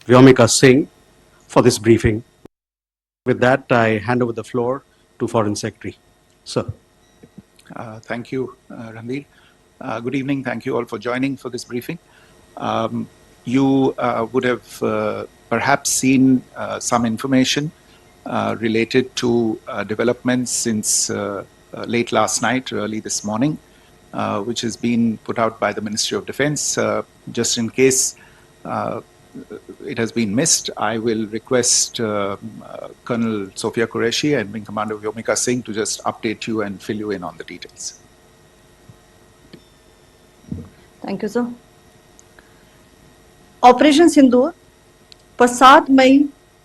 Vyomika Singh for this briefing. With that, I hand over the floor to Foreign Secretary. Sir. Thank you, Ranveer. Good evening. Thank you all for joining for this briefing. You would have perhaps seen some information related to developments since late last night, early this morning, which has been put out by the Ministry of Defense. Just in case it has been missed, I will request Colonel Sophia Qureshi and Wing Commander Vyomika Singh to just update you and fill you in on the details. Thank you, sir. Operation Sindoor पर 7 मई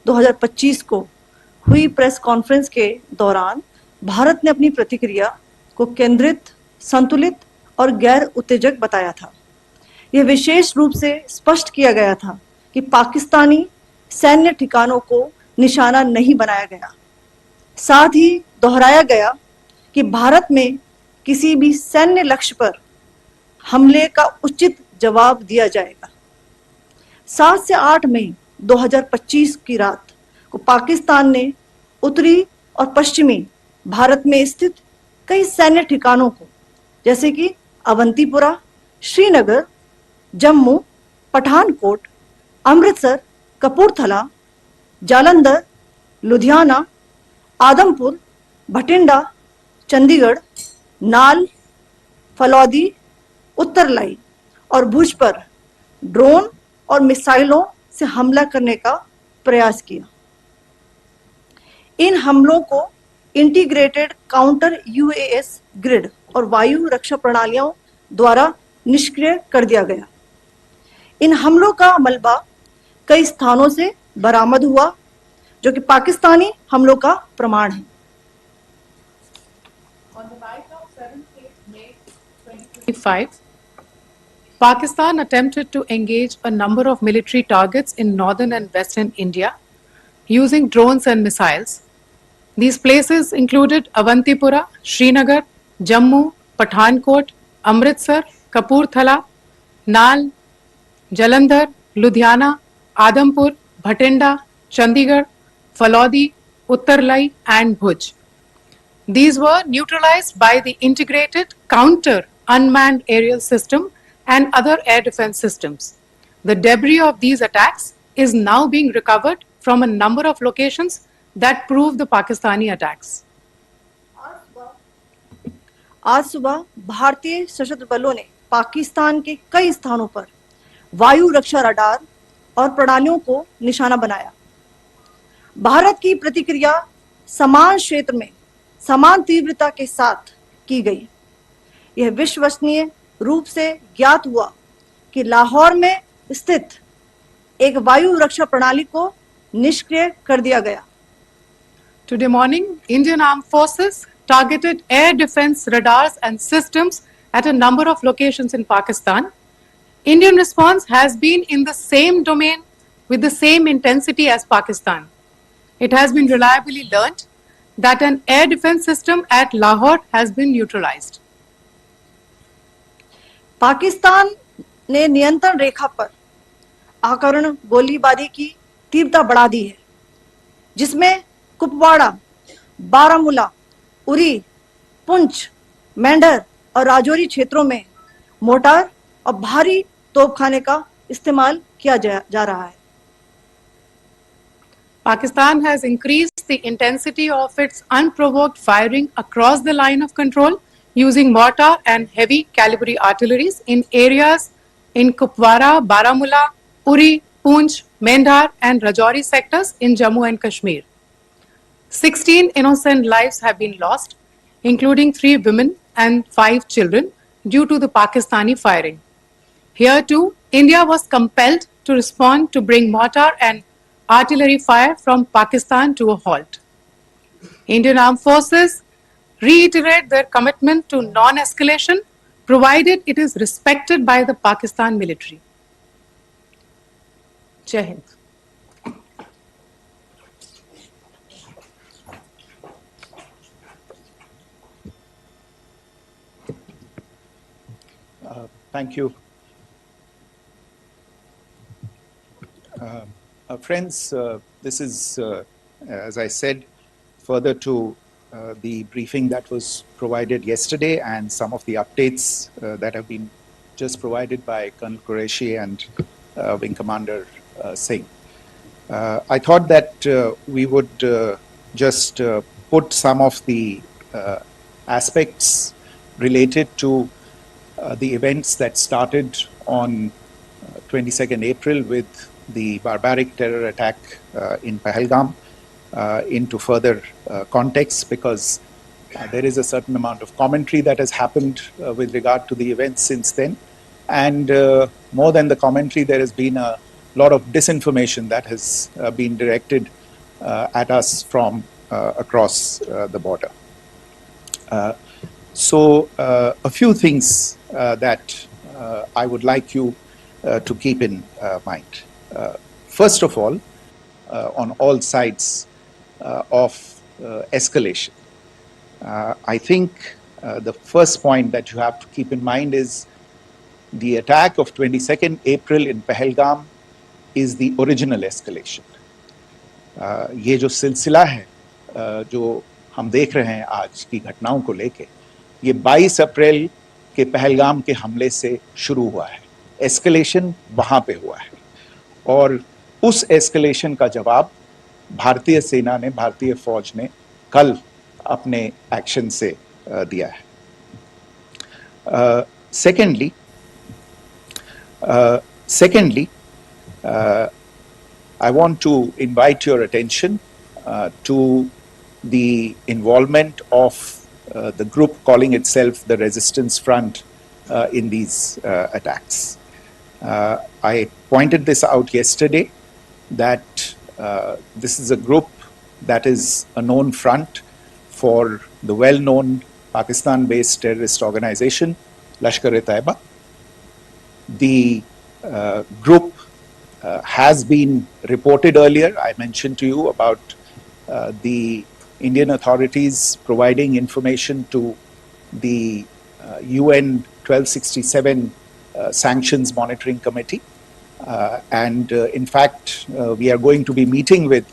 2025 को हुई press conference के दौरान भारत ने अपनी प्रतिक्रिया को केंद्रित, संतुलित और गैर उत्तेजक बताया था। यह विशेष रूप से स्पष्ट किया गया था कि पाकिस्तानी सैन्य ठिकानों को निशाना नहीं बनाया गया। साथ ही दोहराया गया कि भारत में किसी भी सैन्य लक्ष्य पर हमले का उचित जवाब दिया जाएगा। 7 से 8 मई 2025 की रात को पाकिस्तान ने उत्तरी और पश्चिमी भारत में स्थित कई सैन्य ठिकानों को, जैसे कि अवंतीपुरा, श्रीनगर, जम्मू, पठानकोट, अमृतसर, कपूरथला, जालंधर, लुधियाना, आदमपुर, भटिंडा, चंडीगढ़, नाल, फलौदी, उत्तरलाई और भुज पर ड्रोन और मिसाइलों से हमला करने का प्रयास किया। इन हमलों को इंटीग्रेटेड काउंटर यूएस ग्रिड और वायु रक्षा प्रणालियों द्वारा निष्क्रिय कर दिया गया। इन हमलों का मलबा कई स्थानों से बरामद हुआ, जो कि पाकिस्तानी हमलों का प्रमाण है। On the night of 7th May 2025, Pakistan attempted to engage a number of military targets in northern and western India using drones and missiles. These places included Avantipura, Srinagar, Jammu, Pathankot, Amritsar, Kapurthala, Nal, Jalandhar, Ludhiana, Adampur, Bhatinda, Chandigarh, Falodi, Uttarlai and Bhuj. These were neutralized by the integrated counter unmanned aerial system and other air defense systems. The debris of these attacks is now being recovered from a number of locations that prove the Pakistani attacks. आज सुबह भारतीय सशस्त्र बलों ने पाकिस्तान के कई स्थानों पर वायु रक्षा रडार और प्रणालियों को निशाना बनाया। भारत की प्रतिक्रिया समान क्षेत्र में समान तीव्रता के साथ की गई। यह विश्वसनीय रूप से ज्ञात हुआ कि लाहौर में स्थित एक वायु रक्षा प्रणाली को निष्क्रिय कर दिया गया। Today morning, Indian Armed Forces targeted air defense radars and systems at a number of locations in Pakistan. Indian response has been in the same domain with the same intensity as Pakistan. It has been reliably learnt that an air defense system at Lahore has been neutralized. Pakistan ने नियंत्रण रेखा पर आकरण गोलीबारी की तीव्रता बढ़ा दी है, जिसमें कुपवाड़ा, बारामूला, उरी, पुंछ, मेंढर और राजौरी क्षेत्रों में मोर्टार और भारी तोपखाने का इस्तेमाल किया जा रहा है। Pakistan has increased the intensity of its unprovoked firing across the line of control using mortar and heavy calibre artilleries in areas in Kupwara, Baramulla, Uri, Poonch, Mendhar and Rajouri sectors in Jammu and Kashmir. 16 innocent lives have been lost, including 3 women and 5 children due to the Pakistani firing. Here too, India was compelled to respond to bring mortar and artillery fire from Pakistan to a halt. Indian Armed Forces reiterate their commitment to non-escalation, provided it is respected by the Pakistan military. Jai Hind. Thank you. Friends, this is, as I said, further to the briefing that was provided yesterday and some of the updates that have been just provided by Colonel Qureshi and Wing Commander Singh. I thought that we would just put some of the aspects related to the events that started on 22nd April with the barbaric terror attack in Pahalgam into further context, because there is a certain amount of commentary that has happened with regard to the events since then. And more than the commentary, there has been a lot of disinformation that has been directed at us from across the border. So a few things that I would like you to keep in mind. First of all, on all sides of escalation, I think the first point that you have to keep in mind is the attack of 22nd April in Pahalgam is the original escalation. ये जो सिलसिला है जो हम देख रहे हैं आज की घटनाओं को लेके, ये 22 अप्रैल के पहलगाम के हमले से शुरू हुआ है. एस्केलेशन वहां पे हुआ है और उस एस्केलेशन का जवाब भारतीय सेना ने, भारतीय फौज ने कल अपने एक्शन से दिया है. Secondly, I want to invite your attention to the involvement of the group calling itself the Resistance Front in these attacks. I pointed this out yesterday that this is a group that is a known front for the well-known Pakistan-based terrorist organization, Lashkar-e-Taiba. The group has been reported earlier. I mentioned to you about the Indian authorities providing information to the UN 1267 Sanctions Monitoring Committee. And in fact, we are going to be meeting with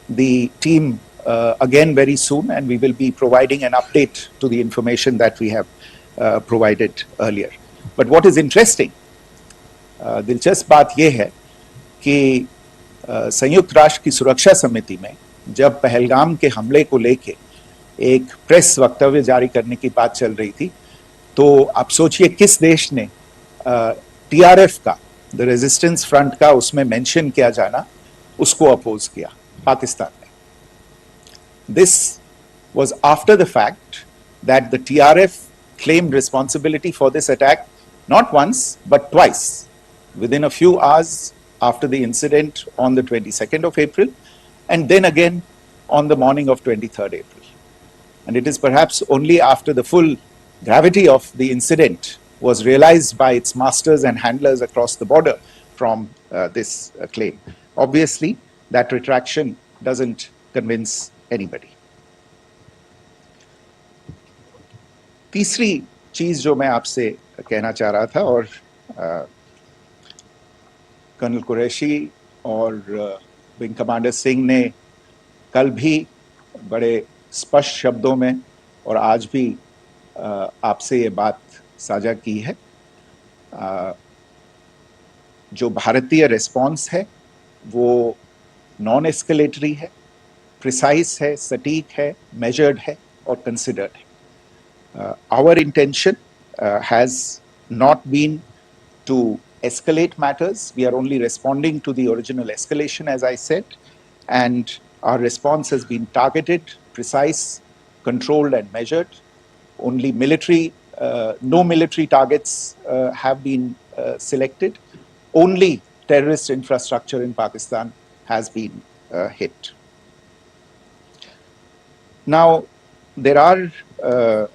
the team again very soon, and we will be providing an update to the information that we have provided earlier. But what is interesting, दिलचस्प बात यह है कि संयुक्त राष्ट्र की सुरक्षा समिति में जब पहलगाम के हमले को लेके एक प्रेस वक्तव्य जारी करने की बात चल रही थी, तो आप सोचिए किस देश ने टीआरएफ का, द रेजिस्टेंस फ्रंट का उसमें मेंशन किया जाना, उसको अपोज किया, पाकिस्तान ने. This was after the fact that the TRF claimed responsibility for this attack not once but twice, within a few hours after the incident on the 22nd of April, and then again on the morning of 23rd April. And it is perhaps only after the full gravity of the incident was realized by its masters and handlers across the border from this claim. Obviously, that retraction doesn't convince anybody. तीसरी चीज जो मैं आपसे कहना चाह रहा था, और कर्नल कुरैशी और विंग कमांडर सिंह ने कल भी बड़े स्पष्ट शब्दों में और आज भी आपसे ये बात साझा की है. जो भारतीय रिस्पॉन्स है वो नॉन एस्केलेटरी है, प्रिसाइज है, सटीक है, मेजर्ड है और कंसिडर्ड है. Our intention has not been to escalate matters. We are only responding to the original escalation, as I said, and our response has been targeted, precise, controlled and measured. Only military, no military targets have been selected. Only terrorist infrastructure in Pakistan has been hit. Now, there are,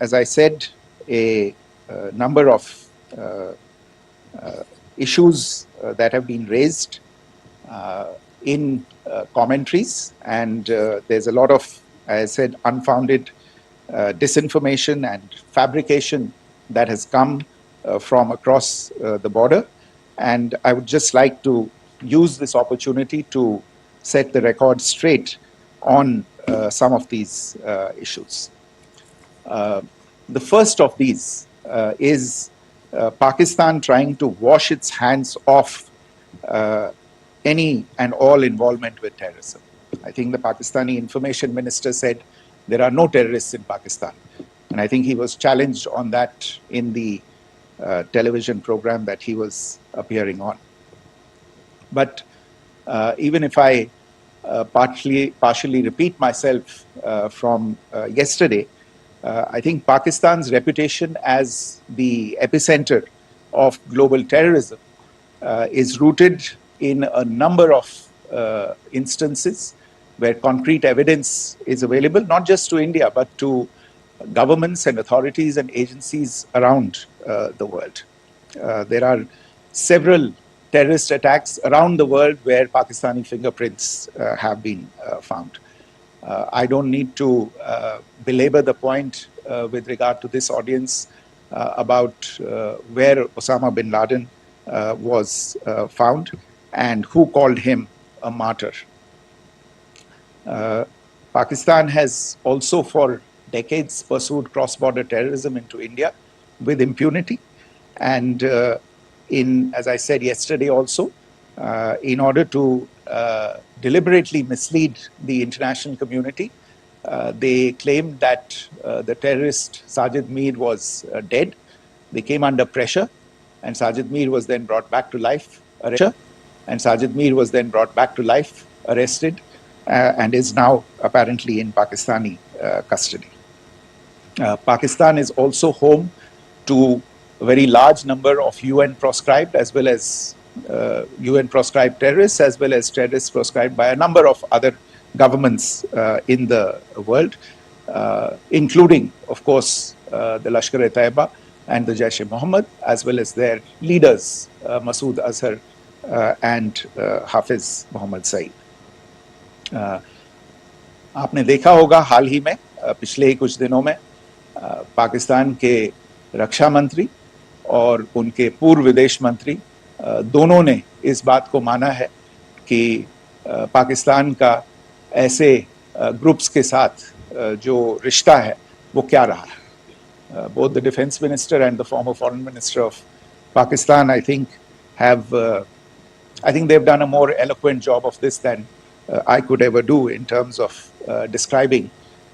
as I said, a number of issues that have been raised in commentaries, and there's a lot of, as I said, unfounded disinformation and fabrication that has come from across the border. And I would just like to use this opportunity to set the record straight on some of these issues. The first of these is Pakistan trying to wash its hands off any and all involvement with terrorism. I think the Pakistani information minister said there are no terrorists in Pakistan. And I think he was challenged on that in the television program that he was appearing on. But even if I partially repeat myself from yesterday, I think Pakistan's reputation as the epicenter of global terrorism is rooted in a number of instances where concrete evidence is available, not just to India, but to governments and authorities and agencies around the world. There are several terrorist attacks around the world where Pakistani fingerprints have been found. I don't need to belabor the point with regard to this audience about where Osama bin Laden was found and who called him a martyr. Pakistan has also for decades pursued cross-border terrorism into India with impunity. And as I said yesterday also, in order to deliberately mislead the international community, they claimed that the terrorist Sajid Mir was dead. They came under pressure, and Sajid Mir was then brought back to life, arrested, and is now apparently in Pakistani custody. Pakistan is also home to a very large number of UN proscribed as well as UN proscribed terrorists, as well as terrorists proscribed by a number of other governments in the world, including, of course, the Lashkar-e-Taiba and the Jaish-e-Mohammed, as well as their leaders, Masood Azhar and Hafiz Mohammed Saeed. आपने देखा होगा हाल ही में पिछले कुछ दिनों में पाकिस्तान के रक्षा मंत्री और उनके पूर्व विदेश मंत्री दोनों ने इस बात को माना है कि पाकिस्तान का ऐसे ग्रुप्स के साथ जो रिश्ता है वो क्या रहा है. Both the defense minister and the former foreign minister of Pakistan, I think they've done a more eloquent job of this than I could ever do in terms of describing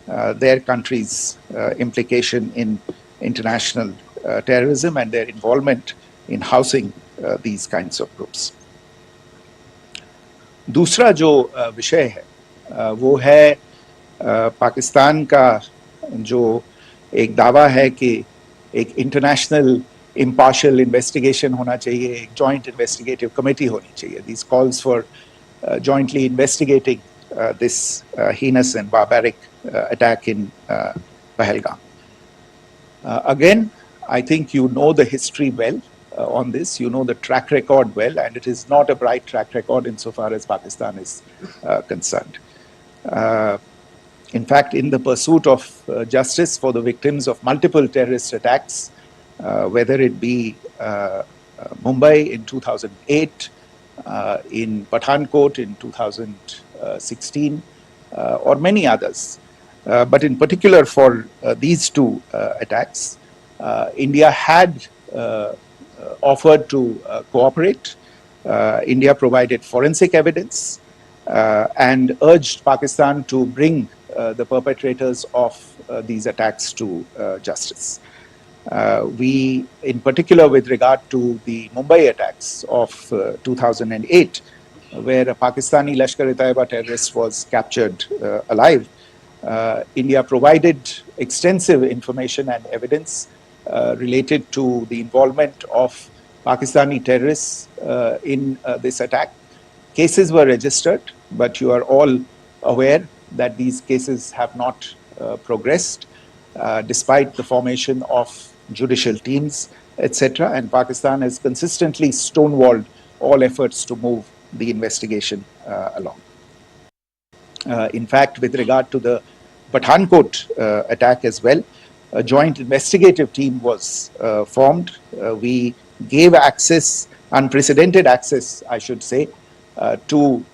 their country's implication in international terrorism and their involvement in housing these kinds of groups. दूसरा जो विषय है वो है पाकिस्तान का जो एक दावा है कि एक इंटरनेशनल impartial investigation होना चाहिए, एक joint investigative committee होनी चाहिए. These calls for jointly investigating this heinous and barbaric attack in Pahalgam. Again, I think you know the history well on this. You know the track record well, and it is not a bright track record insofar as Pakistan is concerned. In fact, in the pursuit of justice for the victims of multiple terrorist attacks, whether it be Mumbai in 2008, in Pathankot in 2016, or many others. But in particular for these two attacks, India had offered to cooperate. India provided forensic evidence and urged Pakistan to bring the perpetrators of these attacks to justice. We, in particular with regard to the Mumbai attacks of 2008, where a Pakistani Lashkar-e-Taiba terrorist was captured alive, India provided extensive information and evidence related to the involvement of Pakistani terrorists in this attack. Cases were registered, but you are all aware that these cases have not progressed despite the formation of judicial teams, etc. And Pakistan has consistently stonewalled all efforts to move the investigation along. In fact, with regard to the Pathankot attack as well, a joint investigative team was formed. We gave access, unprecedented access, I should say, to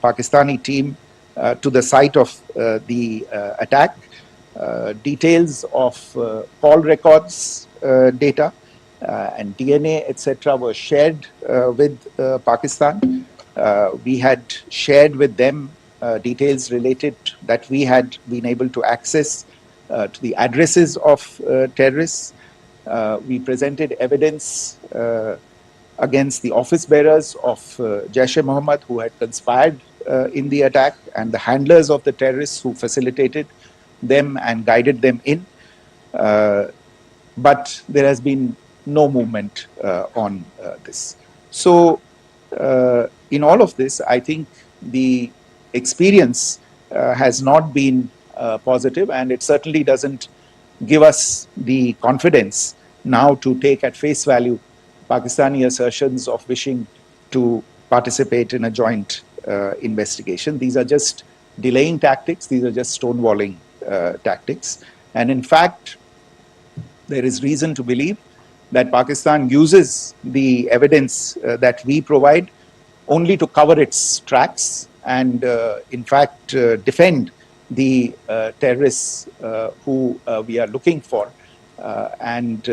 Pakistani team to the site of the attack. Details of call records data and DNA, etc., were shared with Pakistan. We had shared with them details related that we had been able to access to the addresses of terrorists. We presented evidence against the office bearers of Jaish-e-Mohammed who had conspired in the attack, and the handlers of the terrorists who facilitated them and guided them in. But there has been no movement on this. So, in all of this, I think the experience has not been positive, and it certainly doesn't give us the confidence now to take at face value Pakistani assertions of wishing to participate in a joint investigation. These are just delaying tactics, these are just stonewalling tactics. And in fact, there is reason to believe that Pakistan uses the evidence that we provide only to cover its tracks and, in fact, defend the terrorists who we are looking for and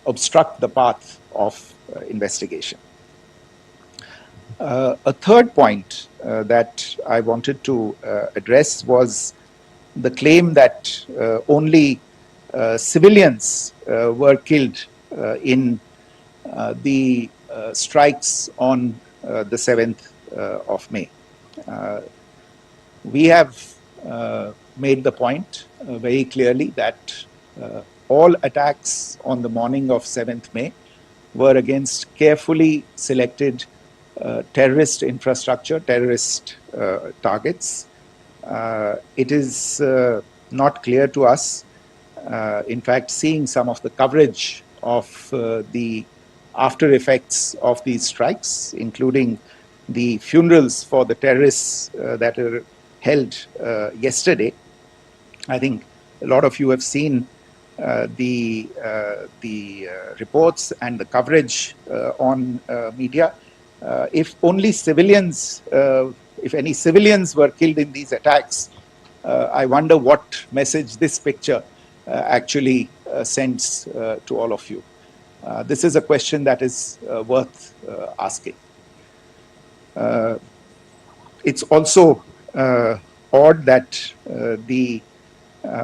obstruct the path of investigation. A third point that I wanted to address was the claim that only civilians were killed in the strikes on the 7th of May. We have made the point very clearly that all attacks on the morning of 7th May were against carefully selected terrorist infrastructure, terrorist targets. It is not clear to us, in fact, seeing some of the coverage of the after effects of these strikes, including the funerals for the terrorists that were held yesterday. I think a lot of you have seen the reports and the coverage on media. If only civilians, if any civilians were killed in these attacks, I wonder what message this picture actually sends to all of you. This is a question that is worth asking. It's also odd that the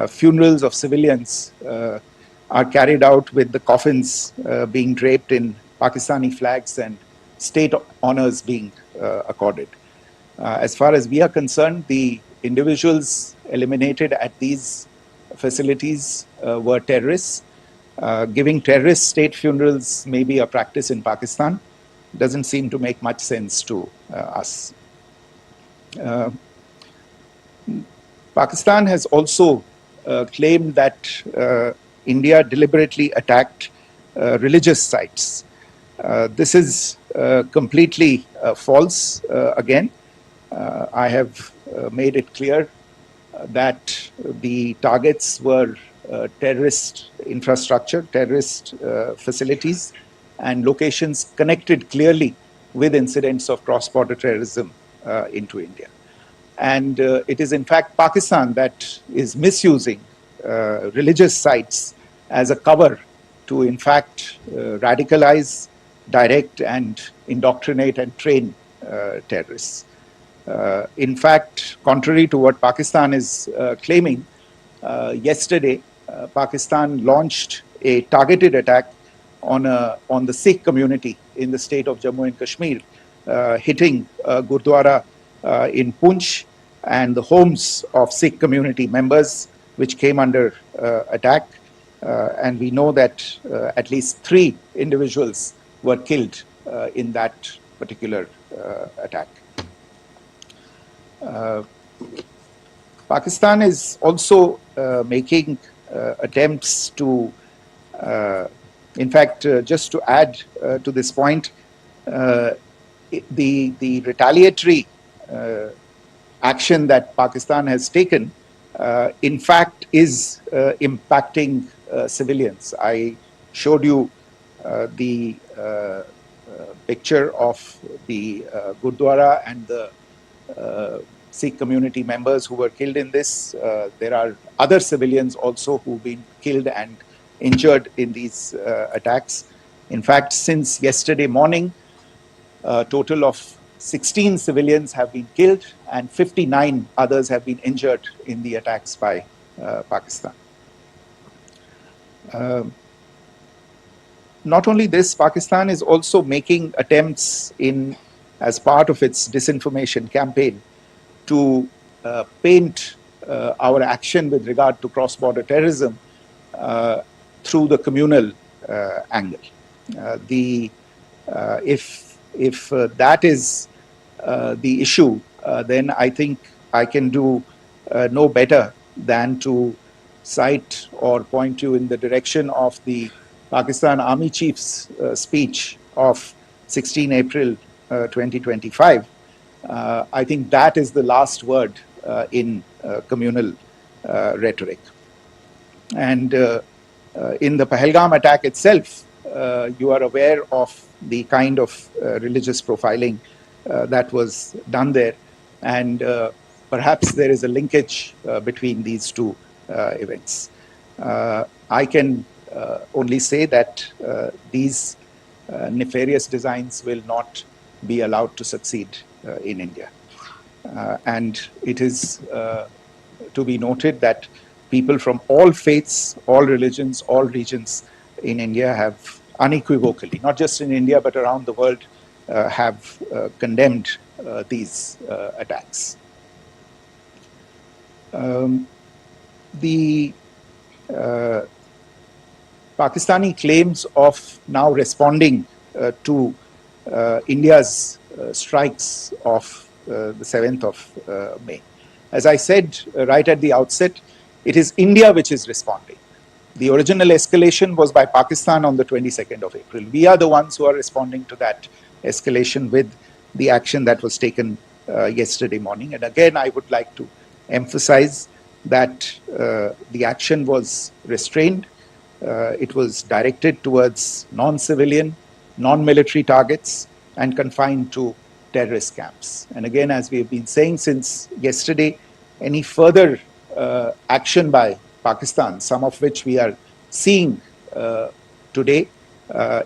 funerals of civilians are carried out with the coffins being draped in Pakistani flags and state honors being accorded. As far as we are concerned, the individuals eliminated at these facilities were terrorists. Giving terrorist state funerals may be a practice in Pakistan. Doesn't seem to make much sense to us. Pakistan has also claimed that India deliberately attacked religious sites. This is completely false again. I have made it clear that the targets were terrorist infrastructure, terrorist facilities, and locations connected clearly with incidents of cross-border terrorism into India. And it is in fact Pakistan that is misusing religious sites as a cover to in fact radicalize, direct and indoctrinate and train terrorists. In fact, contrary to what Pakistan is claiming, yesterday Pakistan launched a targeted attack on the Sikh community in the state of Jammu and Kashmir, hitting Gurdwara in Poonch and the homes of Sikh community members, which came under attack. And we know that at least 3 individuals were killed in that particular attack. Pakistan is also making attempts to, in fact, just to add to this point, the retaliatory action that Pakistan has taken, in fact, is impacting civilians. I showed you the picture of the Gurdwara and the Sikh community members who were killed in this. There are other civilians also who've been killed and injured in these attacks. In fact, since yesterday morning, a total of 16 civilians have been killed and 59 others have been injured in the attacks by Pakistan. Not only this, Pakistan is also making attempts as part of its disinformation campaign to paint our action with regard to cross-border terrorism through the communal angle. If that is the issue, then I think I can do no better than to cite or point you in the direction of the Pakistan Army Chief's speech of 16 April 2025. I think that is the last word in communal rhetoric. And in the Pahalgam attack itself, you are aware of the kind of religious profiling that was done there. And perhaps there is a linkage between these two events. I can only say that these nefarious designs will not be allowed to succeed in India. And it is to be noted that people from all faiths, all religions, all regions in India have unequivocally, not just in India but around the world, have condemned these attacks. The Pakistani claims of now responding to India's strikes of the 7th of May. As I said right at the outset, it is India which is responding. The original escalation was by Pakistan on the 22nd of April. We are the ones who are responding to that escalation with the action that was taken yesterday morning. And again, I would like to emphasize that the action was restrained. It was directed towards non-civilian, non-military targets and confined to terrorist camps. And again, as we have been saying since yesterday, any further action by Pakistan, some of which we are seeing today,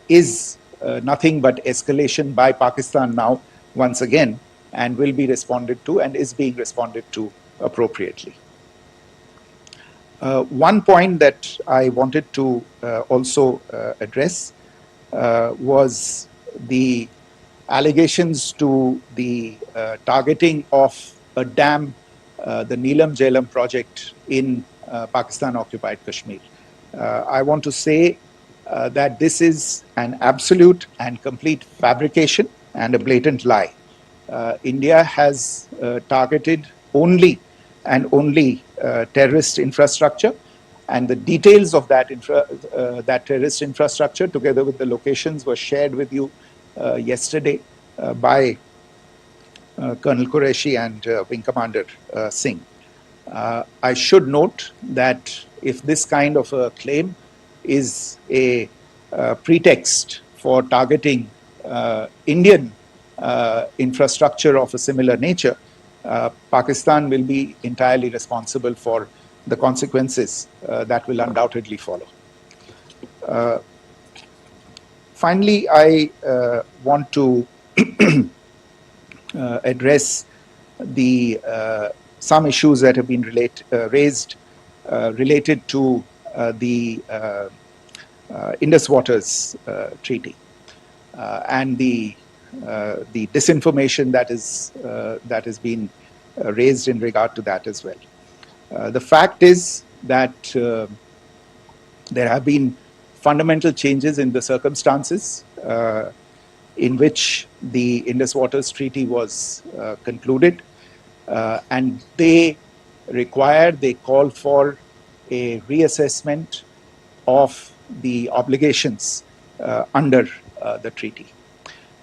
is nothing but escalation by Pakistan now, once again, and will be responded to and is being responded to appropriately. One point that I wanted to also address was the allegations to the targeting of a dam, the Neelam Jhelum project in Pakistan-occupied Kashmir. I want to say that this is an absolute and complete fabrication and a blatant lie. India has targeted only and only terrorist infrastructure, and the details of that terrorist infrastructure, together with the locations, were shared with you yesterday by Colonel Qureshi and Wing Commander Singh. I should note that if this kind of a claim is a pretext for targeting Indian infrastructure of a similar nature, Pakistan will be entirely responsible for the consequences that will undoubtedly follow. Finally, I want to address some issues that have been raised related to the Indus Waters Treaty and the disinformation that has been raised in regard to that as well. The fact is that there have been fundamental changes in the circumstances in which the Indus Waters Treaty was concluded, and they call for a reassessment of the obligations under the treaty.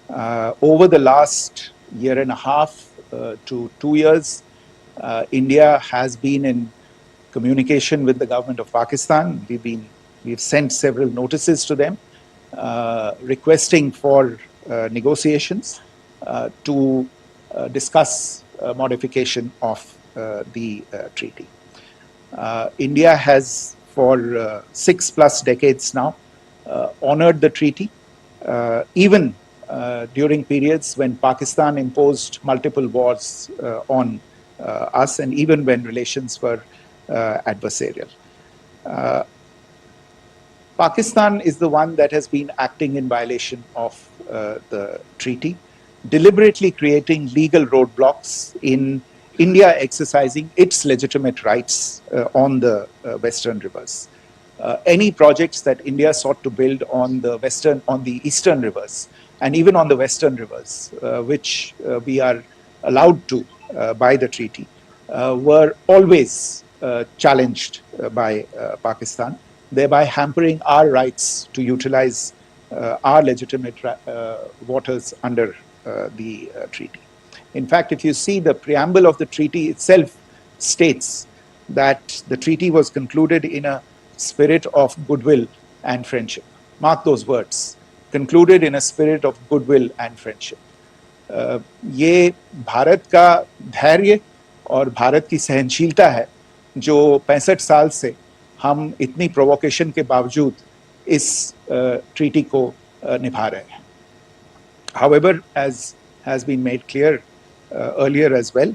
Over the last year and a half to 2 years, India has been in communication with the government of Pakistan. We've sent several notices to them requesting for negotiations to discuss modification of the treaty. India has for 6+ decades now honored the treaty, even during periods when Pakistan imposed multiple wars on us, and even when relations were adversarial. Pakistan is the one that has been acting in violation of the treaty, deliberately creating legal roadblocks in India exercising its legitimate rights on the Western rivers. Any projects that India sought to build on the Eastern rivers, and even on the Western rivers, which we are allowed to by the treaty, were always challenged by Pakistan, thereby hampering our rights to utilize our legitimate waters under the treaty. In fact, if you see, the preamble of the treaty itself states that the treaty was concluded in a spirit of goodwill and friendship. Mark those words, concluded in a spirit of goodwill and friendship. ये भारत का धैर्य और भारत की सहनशीलता है जो 65 साल से हम इतनी प्रोवोकेशन के बावजूद इस ट्रीटी को निभा रहे हैं. However, as has been made clear earlier as well,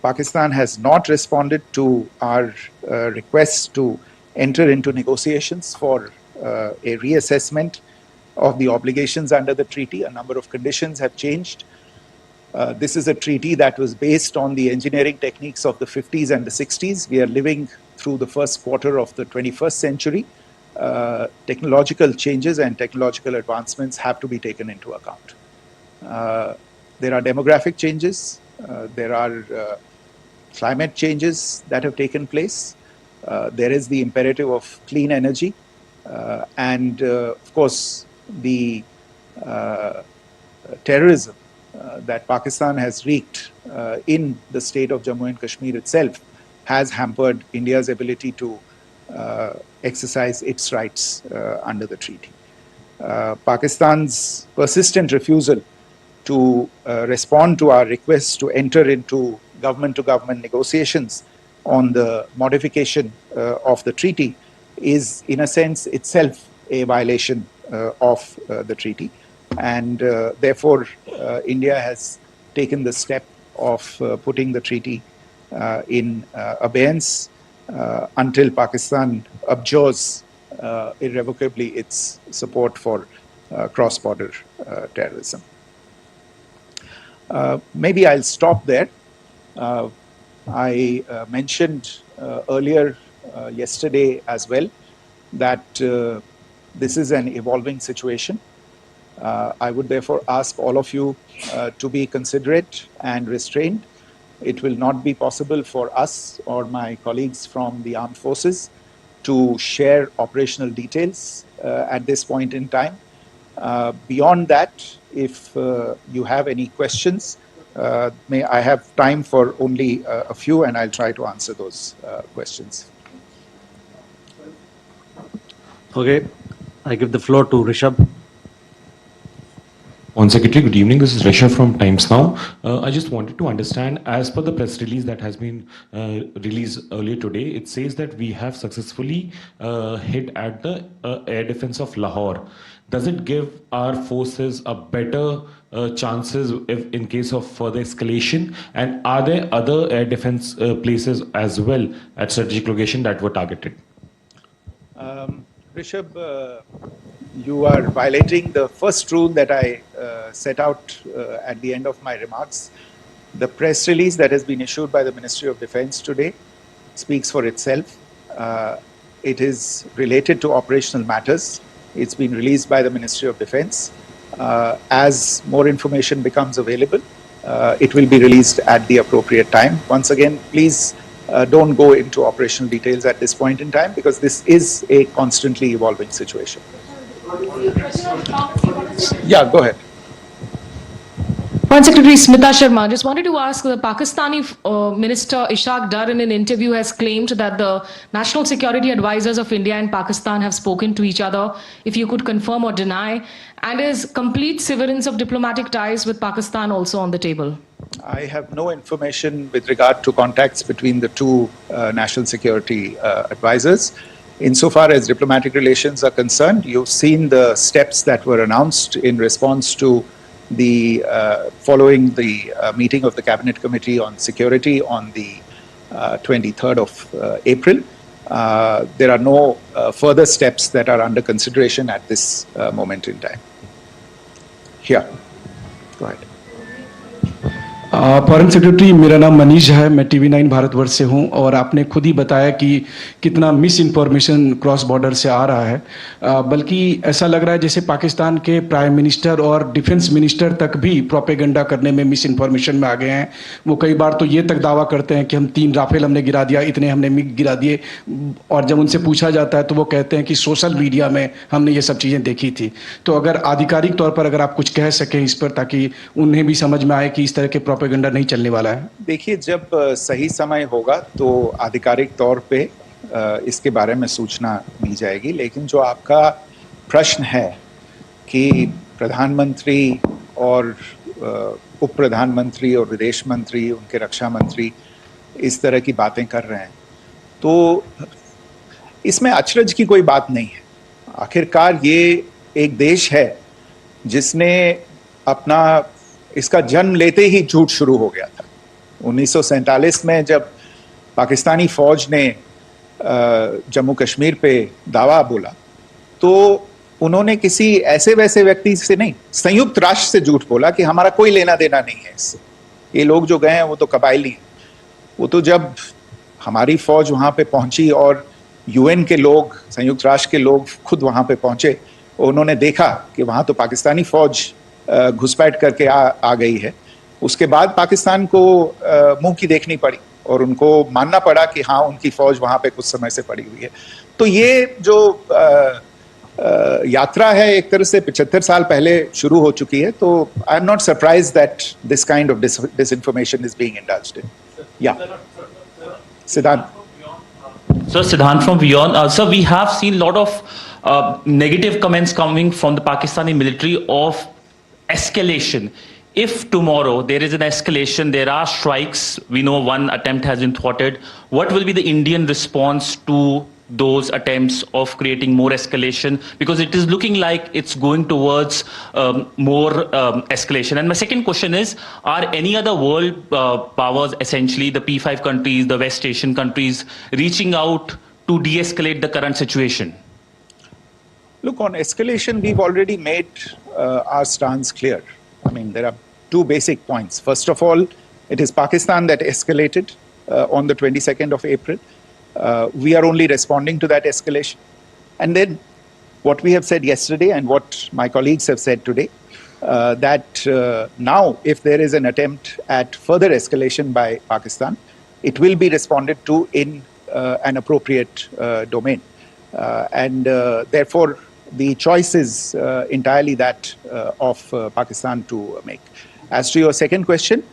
Pakistan has not responded to our requests to enter into negotiations for a reassessment of the obligations under the treaty. A number of conditions have changed. This is a treaty that was based on the engineering techniques of the 50s and the 60s. We are living through the first quarter of the 21st century. Technological changes and technological advancements have to be taken into account. There are demographic changes. There are climate changes that have taken place. There is the imperative of clean energy. And of course, the terrorism that Pakistan has wreaked in the state of Jammu and Kashmir itself has hampered India's ability to exercise its rights under the treaty. Pakistan's persistent refusal to respond to our requests to enter into government-to-government negotiations on the modification of the treaty is, in a sense, itself a violation of the treaty. And therefore, India has taken the step of putting the treaty in abeyance until Pakistan abjures irrevocably its support for cross-border terrorism. Maybe I'll stop there. I mentioned earlier yesterday as well that this is an evolving situation. I would therefore ask all of you to be considerate and restrained. It will not be possible for us or my colleagues from the armed forces to share operational details at this point in time. Beyond that, if you have any questions, may I have time for only a few, and I'll try to answer those questions. Okay, I give the floor to Rishabh. On Secretary, good evening. This is Rishabh from Times Now. I just wanted to understand, as per the press release that has been released earlier today, it says that we have successfully hit at the air defense of Lahore. Does it give our forces a better chances if in case of further escalation? And are there other air defense places as well at strategic location that were targeted? Rishabh, you are violating the first rule that I set out at the end of my remarks. The press release that has been issued by the Ministry of Defense today speaks for itself. It is related to operational matters. It's been released by the Ministry of Defense. As more information becomes available, it will be released at the appropriate time. Once again, please don't go into operational details at this point in time, because this is a constantly evolving situation. Yeah, go ahead. Foreign Secretary Smita Sharma, just wanted to ask, the Pakistani Minister Ishaq Dar in an interview has claimed that the national security advisors of India and Pakistan have spoken to each other, if you could confirm or deny, and is complete severance of diplomatic ties with Pakistan also on the table? I have no information with regard to contacts between the two national security advisors. Insofar as diplomatic relations are concerned, you've seen the steps that were announced in response to the following the meeting of the Cabinet Committee on Security on the 23rd of April. There are no further steps that are under consideration at this moment in time. Here, go ahead. Foreign secretary, मेरा नाम मनीष है, मैं TV9 Bharatvarsh से हूं, और आपने खुद ही बताया कि कितना मिस इन्फॉर्मेशन क्रॉस बॉर्डर से आ रहा है, बल्कि ऐसा लग रहा है जैसे पाकिस्तान के प्राइम मिनिस्टर और डिफेंस मिनिस्टर तक भी प्रोपेगेंडा करने में मिस इन्फॉर्मेशन में आ गए हैं। वो कई बार तो ये तक दावा करते हैं कि हम 3 राफेल हमने गिरा दिया, इतने हमने मिग गिरा दिए, और जब उनसे पूछा जाता है तो वो कहते हैं कि सोशल मीडिया में हमने ये सब चीज़ें देखी थी। तो अगर आधिकारिक तौर पर अगर आप कुछ कह सकें इस पर, ताकि उन्हें भी समझ में आए कि इस तरह के प्रोपेगेंडा नहीं चलने वाला है। देखिए, जब सही समय होगा तो आधिकारिक तौर पे इसके बारे में सूचना दी जाएगी, लेकिन जो आपका प्रश्न है कि प्रधानमंत्री और उप प्रधानमंत्री और विदेश मंत्री, उनके रक्षा मंत्री इस तरह की बातें कर रहे हैं, तो इसमें अचरज की कोई बात नहीं है। आखिरकार ये एक देश है जिसने अपना इसका जन्म लेते ही झूठ शुरू हो गया था। 1947 में जब पाकिस्तानी फौज ने जम्मू कश्मीर पे दावा बोला, तो उन्होंने किसी ऐसे वैसे व्यक्ति से नहीं, संयुक्त राष्ट्र से झूठ बोला कि हमारा कोई लेना देना नहीं है इससे। ये लोग जो गए हैं वो तो कबायली हैं। वो तो जब हमारी फौज वहाँ पे पहुंची और UN के लोग, संयुक्त राष्ट्र के लोग खुद वहाँ पे पहुंचे, उन्होंने देखा कि वहाँ तो पाकिस्तानी फौज घुसपैठ करके आ गई है, उसके बाद पाकिस्तान को मुंह की देखनी पड़ी और उनको मानना पड़ा कि हाँ, उनकी फौज वहाँ पे कुछ समय से पड़ी हुई है। तो ये जो यात्रा है एक तरह से 75 साल पहले शुरू हो चुकी है। तो I am not surprised that this kind of disinformation is being indulged in. Yeah. Siddhant. So Siddhant from Beyond. Sir, we have seen a lot of negative comments coming from the Pakistani military of escalation. If tomorrow there is an escalation, there are strikes, we know one attempt has been thwarted, what will be the Indian response to those attempts of creating more escalation? Because it is looking like it's going towards more escalation. And my second question is, are any other world powers, essentially the P5 countries, the West Asian countries, reaching out to de-escalate the current situation? Look, on escalation, we've already made our stance clear. I mean, there are 2 basic points. First of all, it is Pakistan that escalated on the 22nd of April. We are only responding to that escalation. And then what we have said yesterday and what my colleagues have said today, that now if there is an attempt at further escalation by Pakistan, it will be responded to in an appropriate domain. And therefore, the choice is entirely that of Pakistan to make. As to your second question,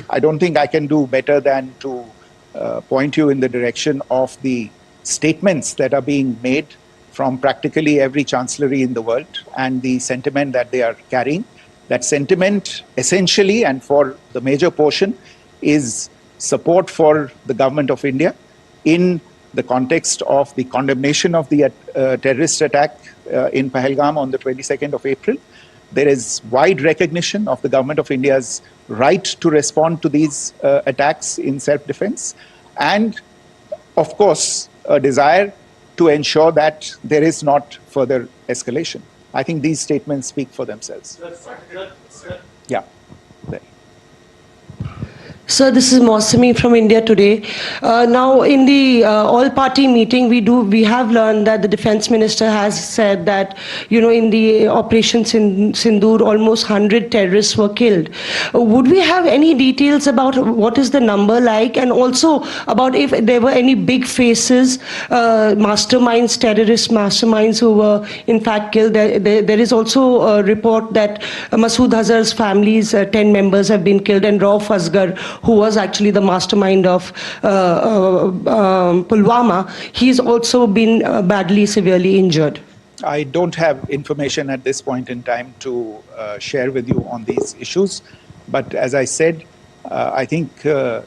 I don't think I can do better than to point you in the direction of the statements that are being made from practically every chancellery in the world and the sentiment that they are carrying. That sentiment essentially, and for the major portion, is support for the government of India in the context of the condemnation of the terrorist attack in Pahalgam on the 22nd of April. There is wide recognition of the government of India's right to respond to these attacks in self-defense, and of course a desire to ensure that there is not further escalation. I think these statements speak for themselves. Yeah. There. Sir, this is Mausami from India Today. Now, in the all-party meeting, we have learned that the defense minister has said that, in the operation Sindoor, almost 100 terrorists were killed. Would we have any details about what is the number like, and also about if there were any big faces, masterminds, terrorist masterminds who were in fact killed? There is also a report that Masood Azhar's family's 10 members have been killed, and Rauf Asghar, who was actually the mastermind of Pulwama, he's also been badly, severely injured. I don't have information at this point in time to share with you on these issues. But as I said, I think, there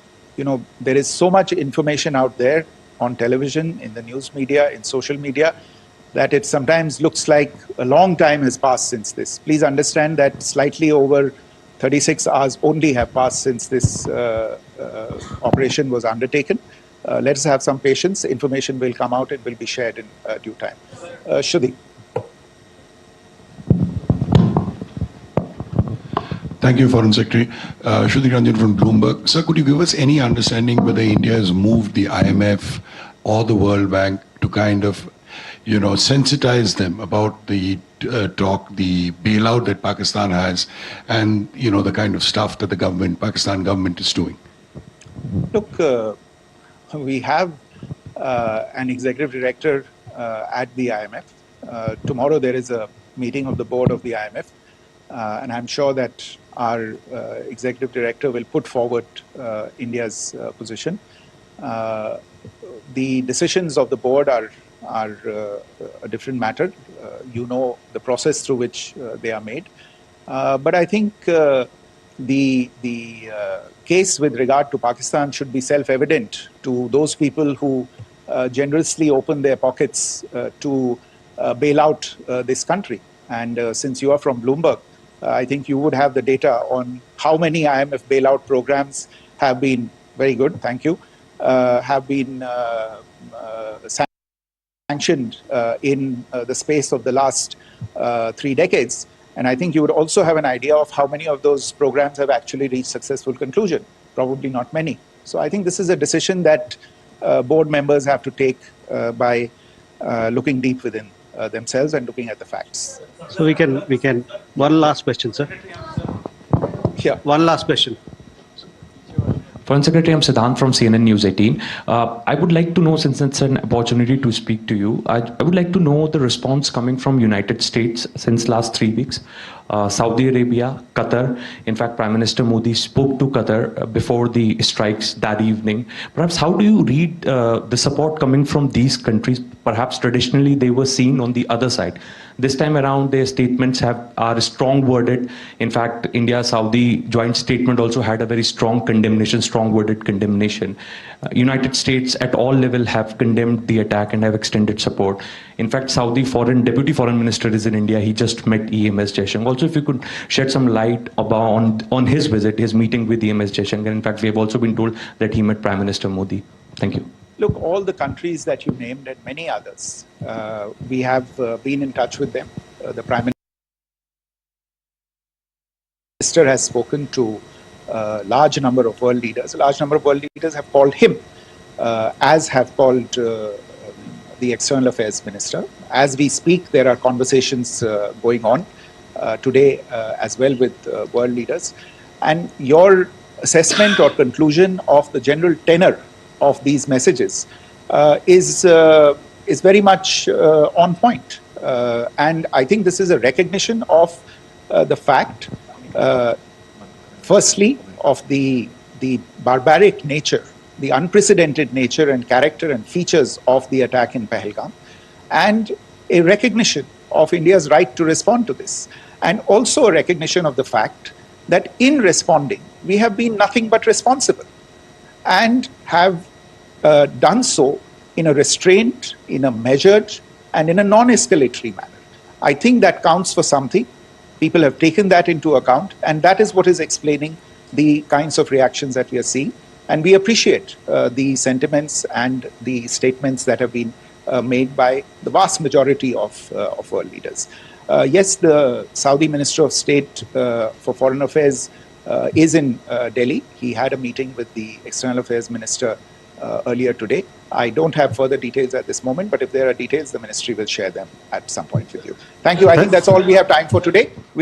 is so much information out there on television, in the news media, in social media, that it sometimes looks like a long time has passed since this. Please understand that slightly over 36 hours only have passed since this operation was undertaken. Let us have some patience. Information will come out. It will be shared in due time. Shruti. Thank you, Foreign Secretary. Shruti Ranjan from Bloomberg. Sir, could you give us any understanding whether India has moved the IMF or the World Bank to kind of, sensitize them about the the bailout that Pakistan has, and the kind of stuff that the Pakistan government is doing? Look, we have an executive director at the IMF. Tomorrow there is a meeting of the board of the IMF, and I'm sure that our executive director will put forward India's position. The decisions of the board are a different matter. The process through which they are made. But I think the case with regard to Pakistan should be self-evident to those people who generously open their pockets to bail out this country. And since you are from Bloomberg, I think you would have the data on how many IMF bailout programs have been, very good, thank you, have been sanctioned in the space of the last 3 decades. And I think you would also have an idea of how many of those programs have actually reached successful conclusion. Probably not many. So I think this is a decision that board members have to take by looking deep within themselves and looking at the facts. So we can, one last question, sir. Yeah. One last question. Foreign Secretary, I'm Siddhant from CNN News 18. I would like to know, since it's an opportunity to speak to you, I would like to know the response coming from United States since last 3 weeks. Saudi Arabia, Qatar. In fact, Prime Minister Modi spoke to Qatar before the strikes that evening. Perhaps how do you read the support coming from these countries? Perhaps traditionally they were seen on the other side. This time around, their statements are strong worded. In fact, India-Saudi joint statement also had a very strong condemnation, strong worded condemnation. United States at all level have condemned the attack and have extended support. In fact, Saudi Deputy Foreign Minister is in India. He just met EMS Jaishankar. Also, if you could shed some light on his visit, his meeting with EMS Jaishankar. In fact, we have also been told that he met Prime Minister Modi. Thank you. Look, all the countries that you named and many others, we have been in touch with them. The Prime Minister has spoken to a large number of world leaders. A large number of world leaders have called him, as have called the External Affairs Minister. As we speak, there are conversations going on today as well with world leaders. And your assessment or conclusion of the general tenor of these messages is very much on point. And I think this is a recognition of the fact, firstly, of the barbaric nature, the unprecedented nature and character and features of the attack in Pahalgam, and a recognition of India's right to respond to this, and also a recognition of the fact that in responding, we have been nothing but responsible and have done so in a restrained, in a measured, and in a non-escalatory manner. I think that counts for something. People have taken that into account, and that is what is explaining the kinds of reactions that we are seeing. And we appreciate the sentiments and the statements that have been made by the vast majority of world leaders. Yes, the Saudi Minister of State for Foreign Affairs is in Delhi. He had a meeting with the External Affairs Minister earlier today. I don't have further details at this moment, but if there are details, the ministry will share them at some point with you. Thank you. I think that's all we have time for today.